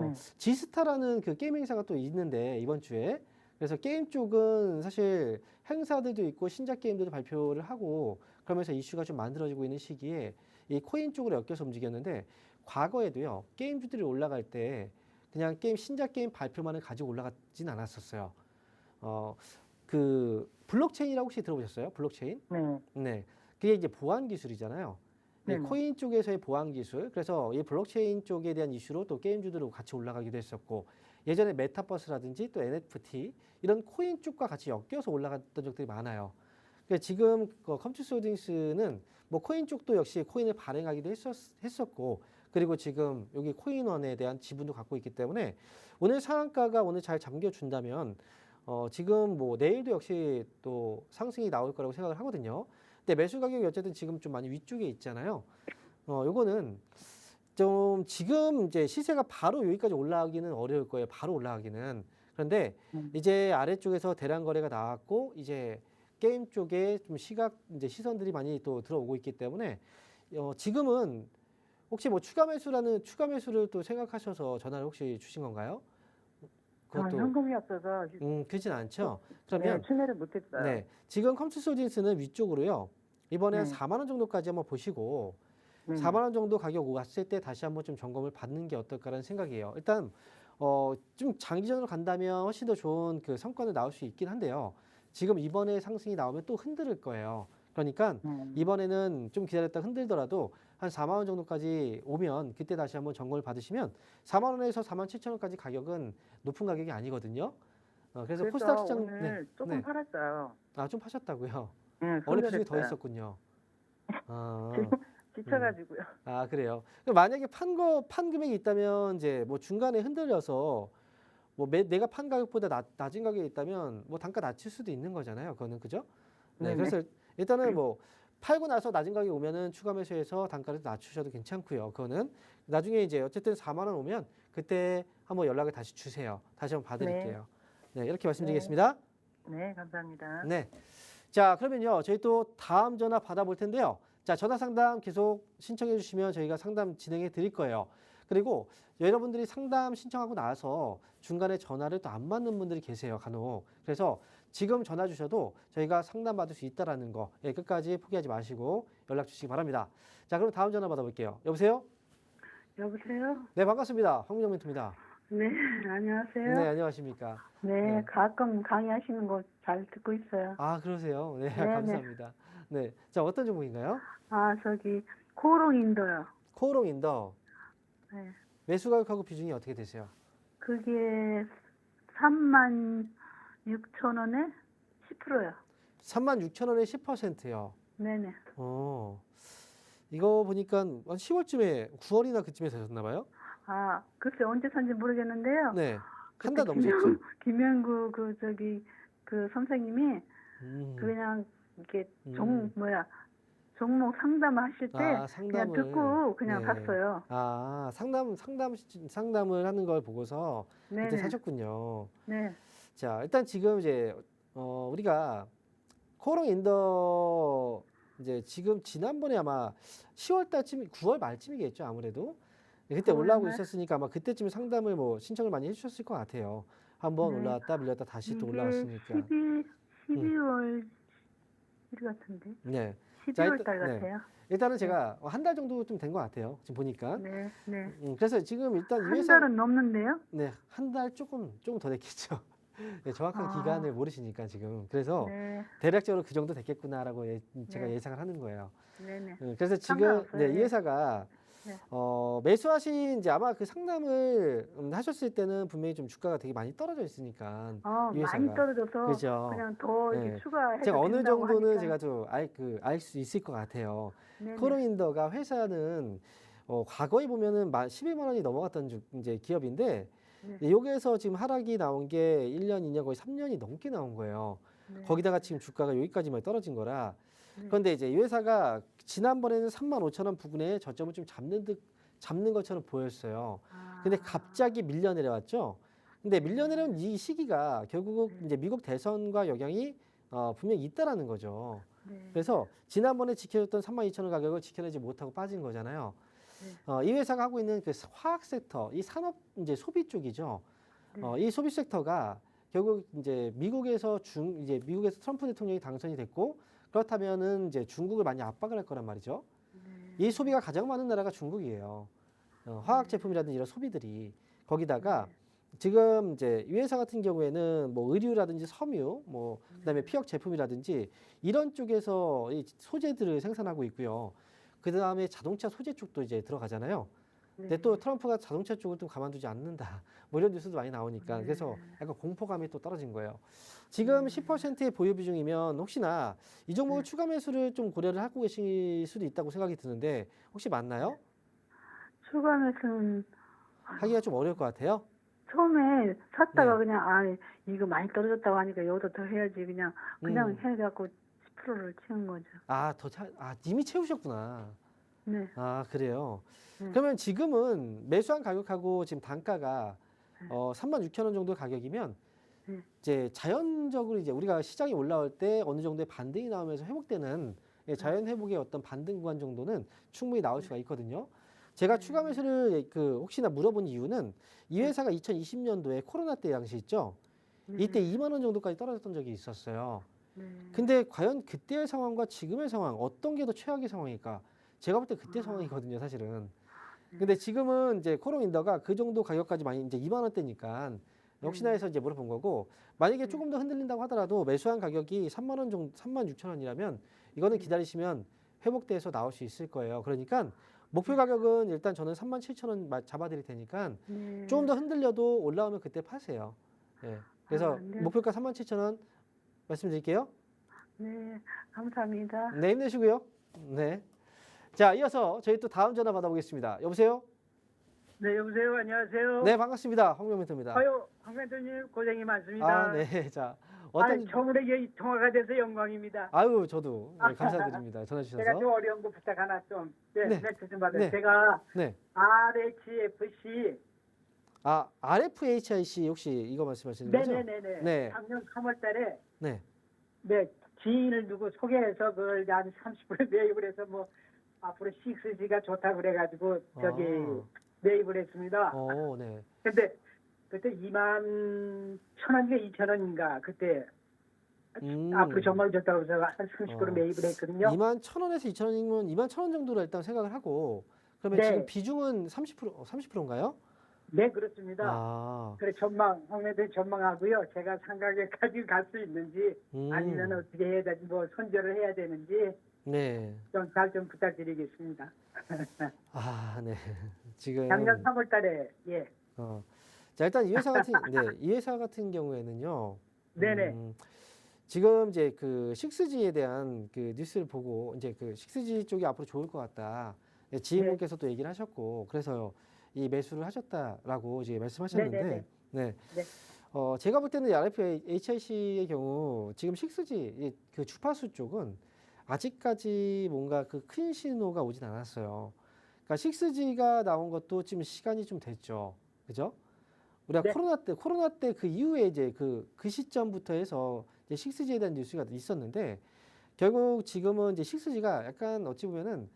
네. 지스타라는 그 게임 행사가 또 있는데 이번 주에, 그래서 게임 쪽은 사실 행사들도 있고 신작 게임들도 발표를 하고 그러면서 이슈가 좀 만들어지고 있는 시기에 이 코인 쪽으로 엮여서 움직였는데, 과거에도요 게임주들이 올라갈 때 그냥 신작 게임 발표만을 가지고 올라가진 않았었어요. 그 블록체인이라고 혹시 들어보셨어요? 블록체인? 네. 네, 그게 이제 보안 기술이잖아요. 네, 네네. 코인 쪽에서의 보안 기술. 그래서 이 블록체인 쪽에 대한 이슈로 또 게임주들로 같이 올라가기도 했었고, 예전에 메타버스라든지 또 NFT 이런 코인 쪽과 같이 엮여서 올라갔던 적들이 많아요. 그러니까 지금 컴투스 홀딩스는 뭐 코인 쪽도 역시 코인을 발행하기도 했었고, 그리고 지금 여기 코인원에 대한 지분도 갖고 있기 때문에 오늘 상한가가 오늘 잘 잠겨준다면 지금 뭐 내일도 역시 또 상승이 나올 거라고 생각을 하거든요. 근데 매수 가격이 어쨌든 지금 좀 많이 위쪽에 있잖아요. 요거는 좀 지금 이제 시세가 바로 여기까지 올라가기는 어려울 거예요. 바로 올라가기는. 그런데 이제 아래쪽에서 대량 거래가 나왔고 이제 게임 쪽에 좀 이제 시선들이 많이 또 들어오고 있기 때문에 지금은 혹시 뭐 추가 매수를 또 생각하셔서 전화를 혹시 주신 건가요? 현금이 없어서 그렇진 않죠. 네, 그러면 추매를 못했어요. 네, 지금 컴투스 홀딩스는 위쪽으로요. 이번에 한 네. 4만 원 정도까지 한번 보시고 네네. 4만 원 정도 가격 왔을 때 다시 한번 좀 점검을 받는 게 어떨까라는 생각이에요. 일단 좀 장기전으로 간다면 훨씬 더 좋은 그 성과는 나올 수 있긴 한데요. 지금 이번에 상승이 나오면 또 흔들릴 거예요. 그러니까 이번에는 좀 기다렸다 흔들더라도 한 4만 원 정도까지 오면 그때 다시 한번 점검을 받으시면 4만 원에서 4만 7천 원까지 가격은 높은 가격이 아니거든요. 그래서 코스닥 시장 오늘 조금 팔았어요. 좀 파셨다고요? 네, 원래 비중이 더 손절했어요. 있었군요. 지쳐가지고요. 그래요. 그럼 만약에 판 금액이 있다면 이제 뭐 중간에 흔들려서 뭐 내가 판 가격보다 낮은 가격이 있다면 뭐 단가 낮출 수도 있는 거잖아요. 그거는 그죠? 네, 네네. 그래서 일단은 뭐 팔고 나서 낮은 가격이 오면은 추가 매수해서 단가를 낮추셔도 괜찮고요. 그거는 나중에 이제 어쨌든 4만 원 오면 그때 한번 연락을 다시 주세요. 다시 한번 봐드릴게요. 네, 이렇게 말씀드리겠습니다. 네, 감사합니다. 네. 자, 그러면요. 저희 또 다음 전화 받아볼 텐데요. 자, 전화 상담 계속 신청해 주시면 저희가 상담 진행해 드릴 거예요. 그리고 여러분들이 상담 신청하고 나서 중간에 전화를 또 안 받는 분들이 계세요. 간혹. 그래서 지금 전화 주셔도 저희가 상담 받을 수 있다라는 거 끝까지 포기하지 마시고 연락 주시기 바랍니다. 자, 그럼 다음 전화 받아볼게요. 여보세요? 여보세요? 네, 반갑습니다. 황민정 멘토입니다. 네, 안녕하세요. 네, 안녕하십니까? 네, 네. 가끔 강의하시는 거 잘 듣고 있어요. 아, 그러세요? 네, 네, 감사합니다. 네. 자, 어떤 종목인가요? 아, 저기 코롱인도요. 코오롱 인더. 네. 매수 가격하고 비중이 어떻게 되세요? 그게 36,000원에 10%요. 36,000원에 10%요. 네네. 이거 보니까 한 10월쯤에 9월이나 그쯤에 사셨나 봐요? 아, 글쎄 언제 산지 모르겠는데요. 네. 한 그때 달 넘으셨죠? 김영구 그 선생님이 음. 그냥 이렇게 음. 종목 상담하실 때 아, 그냥 상담을. 듣고 그냥 네. 샀어요. 아, 상담을 하는 걸 보고서 그때 네네. 사셨군요. 네. 자, 일단 지금 이제 우리가 코오롱 인더 이제 지금 지난번에 아마 10월 달쯤 9월 말쯤이겠죠, 아무래도. 그때 9월 올라오고 말? 있었으니까 아마 그때쯤 상담을 뭐 신청을 많이 해주셨을 것 같아요. 한번 네. 올라왔다 밀렸다 다시 또 이게 올라왔으니까. 12월 1일 같은데. 네. 12월 달 네. 같아요. 일단은 제가 한 달 정도 좀 된 것 같아요. 지금 보니까. 네, 네. 그래서 지금 일단 이 한 회사 달은 넘는데요? 네, 한 달 조금 더 됐겠죠. 네, 정확한 아. 기간을 모르시니까 지금. 그래서 네, 대략적으로 그 정도 됐겠구나라고 제가 네. 예상을 하는 거예요. 네, 네. 그래서 지금 상관없어요. 이 예. 회사가 네. 매수하신 이제 아마 그 상담을 하셨을 때는 분명히 좀 주가가 되게 많이 떨어져 있으니까 이 많이 회사가. 떨어져서 그죠. 그냥 더 이렇게 네. 추가해서 제가 어느 된다고 정도는 하니까. 제가 좀 알 수 있을 것 같아요. 네네. 코롱인더가 회사는 과거에 보면은 12만 원이 넘어갔던 이제 기업인데 네. 여기에서 지금 하락이 나온 게 1년, 2년 거의 3년이 넘게 나온 거예요. 네. 거기다가 지금 주가가 여기까지만 떨어진 거라. 네. 그런데 이제 이 회사가 지난번에는 35,000원 부근에 저점을 좀 잡는 것처럼 보였어요. 근데 갑자기 밀려 내려왔죠. 근데 밀려 내려온 이 시기가 결국 이제 미국 대선과 영향이 분명히 있다라는 거죠. 네. 그래서 지난번에 지켜줬던 32,000원 가격을 지켜내지 못하고 빠진 거잖아요. 이 회사가 하고 있는 그 화학 섹터, 이 산업 이제 소비 쪽이죠. 네. 이 소비 섹터가 결국 이제 미국에서 트럼프 대통령이 당선이 됐고 그렇다면은 이제 중국을 많이 압박을 할 거란 말이죠. 이 소비가 가장 많은 나라가 중국이에요. 화학 제품이라든지 이런 소비들이 거기다가 지금 이제 이 회사 같은 경우에는 뭐 의류라든지 섬유, 뭐 그다음에 피혁 제품이라든지 이런 쪽에서 이 소재들을 생산하고 있고요. 그다음에 자동차 소재 쪽도 이제 들어가잖아요. 근데 또 트럼프가 자동차 쪽을 또 가만두지 않는다. 뭐 이런 뉴스도 많이 나오니까 그래서 약간 공포감이 또 떨어진 거예요. 지금 10%의 보유 비중이면 혹시나 이 종목을 추가 매수를 좀 고려를 하고 계실 수도 있다고 생각이 드는데 혹시 맞나요? 추가 매수는 하기가 좀 어려울 것 같아요. 처음에 샀다가 네. 그냥 이거 많이 떨어졌다고 하니까 여기다 더 해야지 그냥 해갖고 10%를 채운 거죠. 이미 채우셨구나. 네. 아, 그래요. 네. 그러면 지금은 매수한 가격하고 지금 단가가 36,000원 정도 가격이면 네. 이제 자연적으로 이제 우리가 시장이 올라올 때 어느 정도의 반등이 나오면서 회복되는 자연 회복의 어떤 반등 구간 정도는 충분히 나올 수가 있거든요. 제가 추가 매수를 혹시나 물어본 이유는 이 회사가 2020년도에 코로나 때 당시 있죠. 이때 2만 원 정도까지 떨어졌던 적이 있었어요. 근데 과연 그때의 상황과 지금의 상황 어떤 게 더 최악의 상황일까? 제가 볼 때 그때 상황이거든요, 사실은. 근데 지금은 이제 코롱인더가 그 정도 가격까지 많이 이제 2만 원대니까 혹시나 해서 이제 물어본 거고 만약에 조금 더 흔들린다고 하더라도 매수한 가격이 3만 원 정도, 36,000원이라면 이거는 기다리시면 회복돼서 나올 수 있을 거예요. 그러니까 목표 가격은 일단 저는 37,000원 잡아드릴 테니까 조금 더 흔들려도 올라오면 그때 파세요. 예. 그래서 네. 목표가 37,000원 말씀드릴게요. 네, 감사합니다. 네, 힘내시고요. 네. 자, 이어서 저희 또 다음 전화 받아보겠습니다. 여보세요? 네, 여보세요. 안녕하세요. 네, 반갑습니다. 황명민입니다. 아유, 황 멘토님 고생이 많습니다. 아, 네. 자, 어떤 처음에 통화가 돼서 영광입니다. 아유, 저도 네, 감사드립니다. 전화 제가 주셔서. 좀 어려운 거 부탁 하나 좀, 네. 멘트 좀 받아요. 네. 제가 네. RHFC, 아, RFHIC 혹시 이거 말씀하시는 거죠? 네네네네. 네. 작년 3월 달에, 네. 네, 지인을 누구 소개해서 그걸 한 30% 매입을 해서 뭐, 앞으로 6G가 좋다고 그래가지고, 저기, 매입을 했습니다. 네. 근데, 그때 2만 1,000원인가 2,000원인가, 그때, 앞으로 정말 좋다고 해서 한 30% 매입을 했거든요. 2만 1,000원에서 2,000원이면 2만 1,000원 정도로 일단 생각을 하고 그러면 네. 지금 비중은 30%인가요? 네, 그렇습니다. 아. 그래, 황매도 전망하고요. 제가 상가에까지 갈 수 있는지, 아니면 어떻게 해야 되는지, 뭐, 손절을 해야 되는지, 네. 좀 잘 좀 부탁드리겠습니다. 아, 네. 지금 작년 3월 달에, 예. 자, 일단 이 회사 같은 이 회사 같은 경우에는요. 네네. 지금 이제 그 6G에 대한 그 뉴스를 보고 이제 그 6G 쪽이 앞으로 좋을 것 같다. 지인분께서도 얘기를 하셨고 그래서 이 매수를 하셨다라고 이제 말씀하셨는데, 네네네. 네. 네. 제가 볼 때는 RFHIC의 경우 지금 6G 그 주파수 쪽은 아직까지 뭔가 그 큰 신호가 오진 않았어요. 그러니까 6G가 나온 것도 지금 시간이 좀 됐죠. 그죠? 우리가 네. 코로나 때 그 이후에 이제 그 시점부터 해서 이제 6G에 대한 뉴스가 있었는데 결국 지금은 이제 6G가 약간 어찌 보면은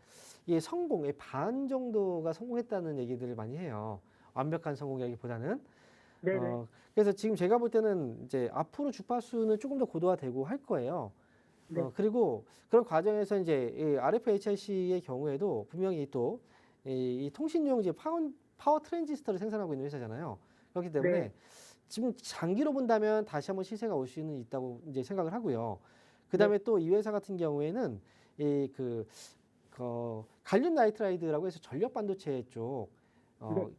이게 성공의 반 정도가 성공했다는 얘기들을 많이 해요. 완벽한 성공이라기보다는. 네네. 그래서 지금 제가 볼 때는 이제 앞으로 주파수는 조금 더 고도화되고 할 거예요. 네. 그리고 그런 과정에서 이제 이 RFHIC의 경우에도 분명히 또 이 통신용 이제 파워 트랜지스터를 생산하고 있는 회사잖아요. 그렇기 때문에 네. 지금 장기로 본다면 다시 한번 시세가 올 수는 있다고 이제 생각을 하고요. 그다음에 또 이 회사 같은 경우에는 이 갈륨 나이트라이드라고 해서 전력 반도체 쪽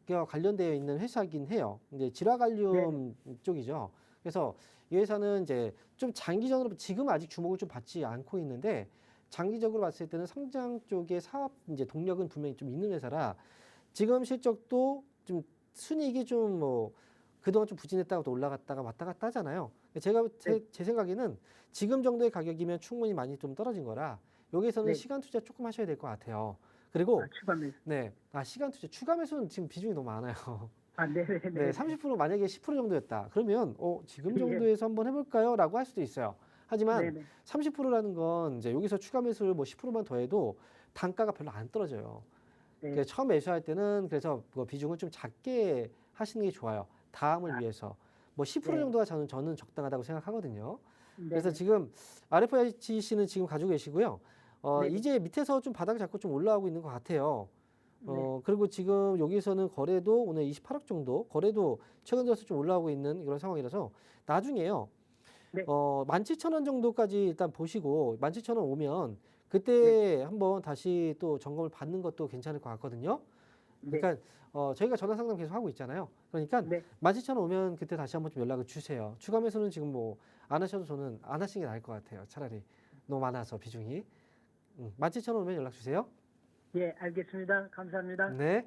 가 관련되어 있는 회사긴 해요. 이제 질화갈륨 쪽이죠. 그래서 이 회사는 이제 좀 장기적으로 지금 아직 주목을 좀 받지 않고 있는데 장기적으로 봤을 때는 성장 쪽의 사업 이제 동력은 분명히 좀 있는 회사라 지금 실적도 좀 순이익이 좀 뭐 그동안 좀 부진했다가 또 올라갔다가 왔다 갔다 하잖아요. 제가 제 생각에는 지금 정도의 가격이면 충분히 많이 좀 떨어진 거라 여기서는 네. 시간 투자 조금 하셔야 될 것 같아요. 그리고 추가 매수. 네, 시간 투자 추가 매수는 지금 비중이 너무 많아요. 네네네. 네, 30% 만약에 10% 정도였다. 그러면 지금 정도에서 한번 해볼까요?라고 할 수도 있어요. 하지만 네네. 30%라는 건 이제 여기서 추가 매수를 뭐 10%만 더해도 단가가 별로 안 떨어져요. 네. 그래서 처음 매수할 때는 그래서 그 비중을 좀 작게 하시는 게 좋아요. 다음을 위해서 뭐 10% 네. 정도가 저는 적당하다고 생각하거든요. 네. 그래서 지금 RFIC는 지금 가지고 계시고요. 네. 이제 밑에서 좀 바닥 잡고 좀 올라오고 있는 것 같아요. 네. 그리고 지금 여기서는 거래도 오늘 28억 정도, 거래도 최근 들어서 좀 올라오고 있는 이런 상황이라서 나중에요. 네. 17,000원 정도까지 일단 보시고 17,000원 오면 그때 한번 다시 또 점검을 받는 것도 괜찮을 것 같거든요. 네. 그러니까 저희가 전화 상담 계속 하고 있잖아요. 그러니까 네. 17,000원 오면 그때 다시 한번 좀 연락을 주세요. 추가 매수는 지금 뭐 안 하셔도 저는 안 하시는 게 나을 것 같아요. 차라리 너무 많아서 비중이. 17,000원 오면 연락 주세요. 예, 알겠습니다. 감사합니다. 네.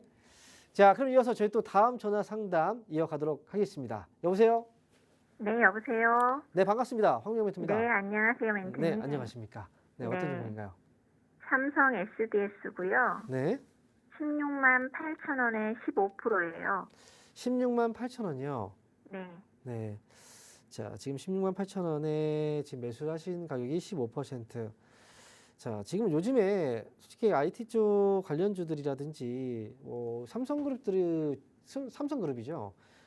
자, 그럼 이어서 저희 또 다음 전화 상담 이어가도록 하겠습니다. 여보세요? 네, 여보세요. 네, 반갑습니다. 황명멘토입니다. 네, 안녕하세요, 멘토님. 네, 안녕하십니까. 네, 어떤 네. 종목인가요? 삼성 SDS고요. 네. 16만 8천 원에 15%예요. 16만 8천 원이요. 네. 네. 자, 지금 16만 8천 원에 지금 매수하신 가격이 15%. 자, 지금 요즘에 솔직히 IT 쪽 관련주들이라든지 뭐 삼성그룹이죠.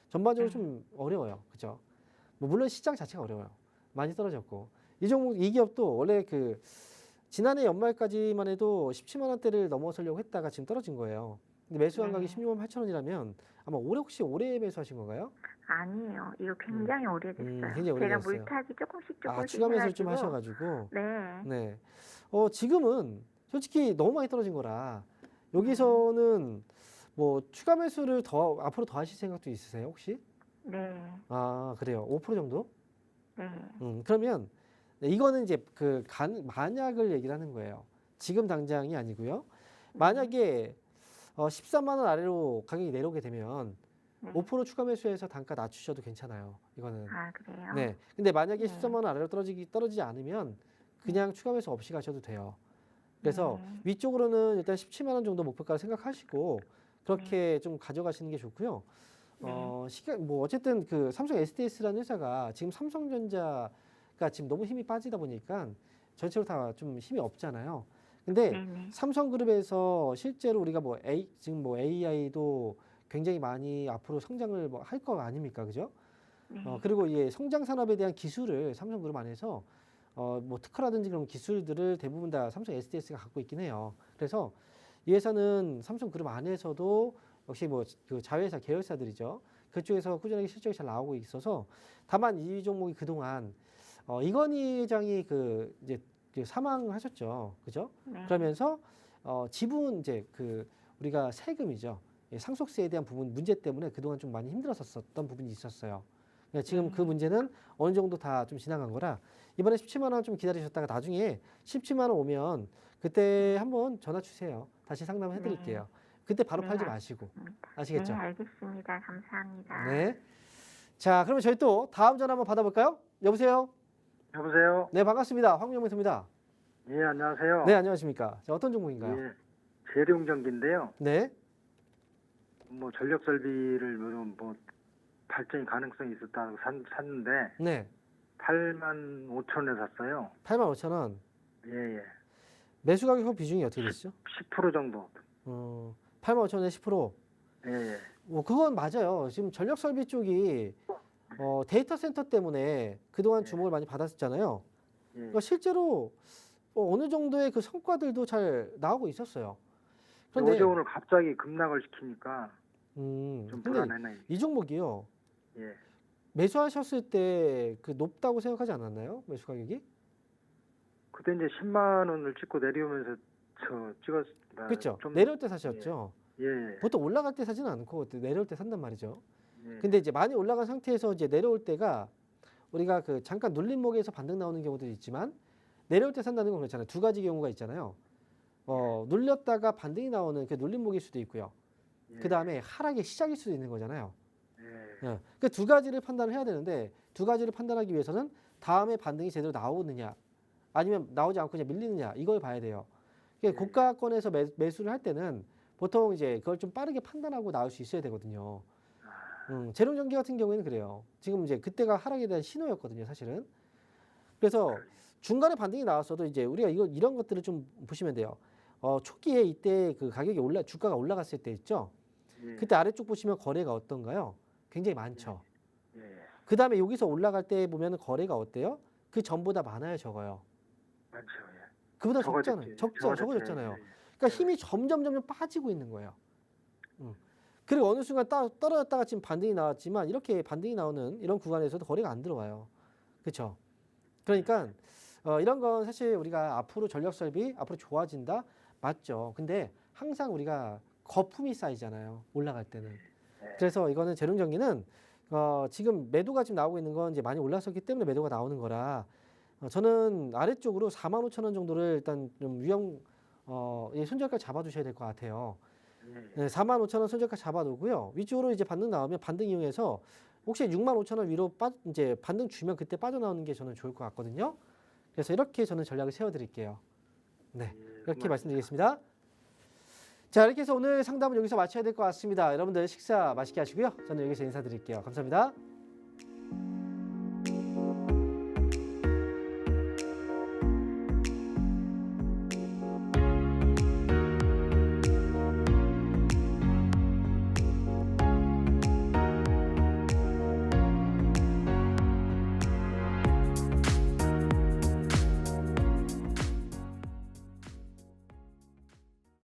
전반적으로 좀 어려워요. 그죠? 뭐 물론 시장 자체가 어려워요. 많이 떨어졌고. 이 기업도 원래 그 지난해 연말까지만 해도 17만 원대를 넘어서려고 했다가 지금 떨어진 거예요. 근데 매수한 가격이 16만 8천 원이라면 아마 혹시 올해 매수하신 건가요? 아니에요. 이거 굉장히 오래됐어요. 굉장히 제가 오래됐어요. 물타기 조금씩 추가 매수를 좀 해가지고. 하셔가지고. 네. 네. 지금은 솔직히 너무 많이 떨어진 거라 여기서는 뭐 추가 매수를 앞으로 더 하실 생각도 있으세요, 혹시? 네. 아, 그래요. 5% 정도? 네. 그러면 이거는 이제 만약을 얘기를 하는 거예요. 지금 당장이 아니고요. 만약에 13만 원 아래로 가격이 내려오게 되면 네. 5% 추가 매수해서 단가 낮추셔도 괜찮아요. 이거는. 아, 그래요? 네. 근데 만약에 네. 13만 원 아래로 떨어지지 않으면 그냥 추가 매수 없이 가셔도 돼요. 그래서 네. 위쪽으로는 일단 17만 원 정도 목표가를 생각하시고 그렇게 좀 가져가시는 게 좋고요. 시간 뭐 어쨌든 그 삼성 SDS라는 회사가 지금 삼성전자가 지금 너무 힘이 빠지다 보니까 전체로 다 좀 힘이 없잖아요. 근데 네네. 삼성그룹에서 실제로 우리가 지금 뭐 AI도 굉장히 많이 앞으로 성장을 뭐 할 거 아닙니까, 그죠? 네. 그리고 이 성장 산업에 대한 기술을 삼성그룹 안에서 뭐 특허라든지 그런 기술들을 대부분 다 삼성 SDS가 갖고 있긴 해요. 그래서 이 회사는 삼성그룹 안에서도 역시 뭐 그 자회사 계열사들이죠. 그쪽에서 꾸준하게 실적이 잘 나오고 있어서 다만 이 종목이 그동안 이건희 회장이 이제 사망하셨죠, 그죠? 네. 그러면서 지분 이제 우리가 세금이죠. 예, 상속세에 대한 부분 문제 때문에 그동안 좀 많이 힘들었었던 부분이 있었어요. 그러니까 지금 그 문제는 어느 정도 다 좀 지나간 거라 이번에 17만 원 좀 기다리셨다가 나중에 17만 원 오면 그때 한번 전화 주세요. 다시 상담해 드릴게요. 그때 바로 네, 팔지 마시고. 알겠습니다. 아시겠죠? 네, 알겠습니다. 감사합니다. 네. 자, 그러면 저희 또 다음 전화 한번 받아볼까요? 여보세요? 여보세요? 네, 반갑습니다. 황명민입니다. 예, 안녕하세요. 네, 안녕하십니까. 자, 어떤 종목인가요? 예, 재룡전기인데요. 네. 뭐 전력 설비를 뭐 발전이 가능성이 있었다고 샀는데 네. 8만 5천 원에 샀어요. 8만 5천 원. 예, 예. 매수 가격 비중이 어떻게 되시죠? 10% 정도. 8만 5천 원에 10%. 예, 예. 그건 맞아요. 지금 전력 설비 쪽이 데이터 센터 때문에 그동안 주목을 많이 받았었잖아요. 예. 그러니까 실제로 어느 정도의 그 성과들도 잘 나오고 있었어요. 그런데 어제 오늘 갑자기 급락을 시키니까 좀 근데 불안해요. 이 종목이요. 예. 매수하셨을 때 높다고 생각하지 않았나요? 매수 가격이? 그때 이제 10만 원을 찍고 내려오면서 그렇죠. 좀 내려올 때 사셨죠. 예, 예. 보통 올라갈 때 사지는 않고 내려올 때 산단 말이죠. 예. 근데 이제 많이 올라간 상태에서 이제 내려올 때가 우리가 잠깐 눌림목에서 반등 나오는 경우도 있지만 내려올 때 산다는 건 그렇잖아요. 두 가지 경우가 있잖아요. 눌렸다가 반등이 나오는 그 눌림목일 수도 있고요. 예. 그 다음에 하락의 시작일 수도 있는 거잖아요. 예. 그 두 가지를 판단을 해야 되는데 두 가지를 판단하기 위해서는 다음에 반등이 제대로 나오느냐 아니면 나오지 않고 그냥 밀리느냐 이걸 봐야 돼요. 그러니까 고가권에서 매수를 할 때는 보통 이제 그걸 좀 빠르게 판단하고 나올 수 있어야 되거든요. 재룡전기 같은 경우에는 그래요. 지금 이제 그때가 하락에 대한 신호였거든요, 사실은. 그래서 중간에 반등이 나왔어도 이제 우리가 이런 것들을 좀 보시면 돼요. 초기에 이때 그 가격이 주가가 올라갔을 때 있죠. 예. 그때 아래쪽 보시면 거래가 어떤가요? 굉장히 많죠. 예. 그 다음에 여기서 올라갈 때 보면 거래가 어때요? 그 전보다 많아요, 적어요. 많죠. 예. 그보다 적어졌지. 적잖아요. 적어졌잖아요. 그러니까 힘이 점점 빠지고 있는 거예요. 그리고 어느 순간 떨어졌다가 지금 반등이 나왔지만 이렇게 반등이 나오는 이런 구간에서도 거래가 안 들어와요. 그렇죠? 그러니까 이런 건 사실 우리가 앞으로 전력 설비 앞으로 좋아진다 맞죠. 근데 항상 우리가 거품이 쌓이잖아요. 올라갈 때는. 그래서 이거는 재룡전기는 지금 매도가 지금 나오고 있는 건 이제 많이 올랐었기 때문에 매도가 나오는 거라 저는 아래쪽으로 4만 5천 원 정도를 일단 좀 손절가 잡아두셔야 될 것 같아요. 네, 4만 5천 원 손절가 잡아두고요. 위쪽으로 이제 반등 나오면 반등 이용해서 혹시 6만 5천 원 위로 이제 반등 주면 그때 빠져나오는 게 저는 좋을 것 같거든요. 그래서 이렇게 저는 전략을 세워드릴게요. 네, 이렇게 말씀드리겠습니다. 자, 이렇게 해서 오늘 상담은 여기서 마쳐야 될 것 같습니다. 여러분들 식사 맛있게 하시고요. 저는 여기서 인사드릴게요. 감사합니다.